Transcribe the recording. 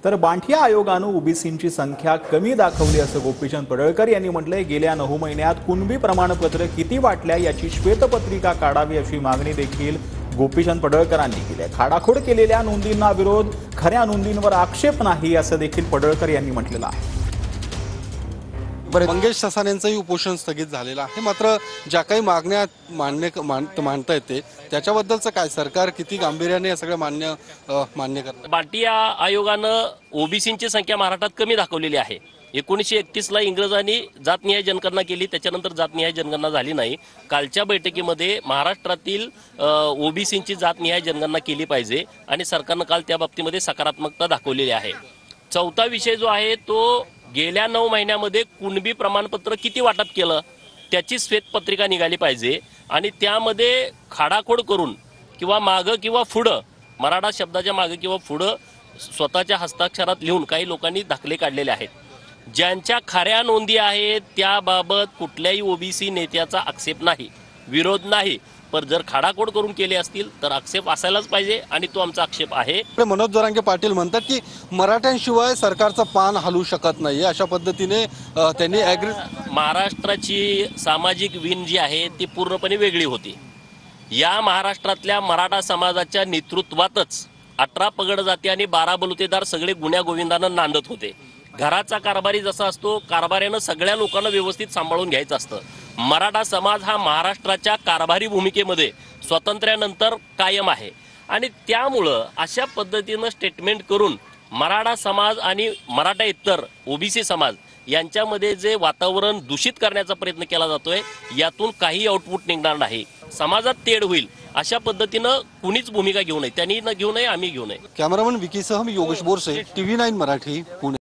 तर बांठिया आयोगानं ओबीसींची संख्या कमी दाखवली असं गोपीचंद पडळकर यांनी म्हटलंय। गेल्या 9 महिन्यात कुणबी प्रमाणपत्र किती वाटल्या याची श्वेतपत्रिका काढावी अशी मागणी देखील गोपीचंद पडळकरांनी केली आहे। खाडाखोड केलेल्या नोंदींना विरोध, खऱ्या नोंदींवर आक्षेप नाही असं देखील पडळकर यांनी म्हटलेलं आहे। मंगेश ससानेंचंही उपोषण स्थगित झालेलं आहे। मात्र ज्या काही मागण्या मांडता येते त्याच्याबद्दलचं काय, सरकार किती गांभीर्याने या सगळ्या मान्य करतं? बांटिया आयोगानं ओबीसींची संख्या महाराष्ट्रात कमी दाखवलेली आहे। 1931ला इंग्रजांनी जातनिहाय जनगणना केली, त्याच्यानंतर जातनिहाय जनगणना झाली नाही। कालच्या बैठकीमध्ये महाराष्ट्रातील ओबीसींची जातनिहाय जनगणना केली पाहिजे आणि सरकारनं काल त्या बाबतीमध्ये सकारात्मकता दाखवलेली आहे। चौथा विषय जो आहे तो गेल्या 9 महिन्यामध्ये कुणबी प्रमाणपत्र किती वाटप केलं त्याची श्वेतपत्रिका निघाली पाहिजे आणि त्यामध्ये खाडाखोड करून किंवा मागं किंवा पुढं, मराठा शब्दाच्या मागं किंवा पुढं स्वतःच्या हस्ताक्षरात लिहून काही लोकांनी दाखले काढलेले आहेत। ज्यांच्या खऱ्या नोंदी आहेत त्याबाबत कुठल्याही ओबीसी नेत्याचा आक्षेप नाही, विरोध नाही, पण जर खाडाखोड करून केले असतील तर आक्षेप असायलाच पाहिजे आणि तो आमचा आक्षेप आहे। मनोज जरांगे पाटील म्हणतात की मराठ्यांशिवाय सरकारचं पान हलू शकत नाही, अशा पद्धतीने त्यांनी महाराष्ट्राची सामाजिक विण जी आहे ती पूर्णपणे वेगळी होती। या महाराष्ट्रातल्या मराठा समाजाच्या नेतृत्वातच 18 पगड जाती आणि 12 बलुतेदार सगळे गुण्या गोविंदानं नांदत होते। घराचा कारभारी जसा असतो, कारभाऱ्यानं सगळ्या लोकांना व्यवस्थित सांभाळून घ्यायचं असतं। मराठा समाज हा महाराष्ट्राच्या कारभारी भूमिकेमध्ये स्वातंत्र्यानंतर कायम आहे आणि त्यामुळं अशा पद्धतीनं स्टेटमेंट करून मराठा समाज आणि मराठा ओबीसी समाज यांच्यामध्ये जे वातावरण दूषित करण्याचा प्रयत्न केला जातोय यातून काही आउटपुट निघणार नाही। समाजात तेढ होईल अशा पद्धतीनं कुणीच भूमिका घेऊ नये, त्यांनी न घेऊ नये, आम्ही घेऊ नये। कॅमेरामन विकीसह मी योगेश बोरसे, TV9 मराठी, पुणे।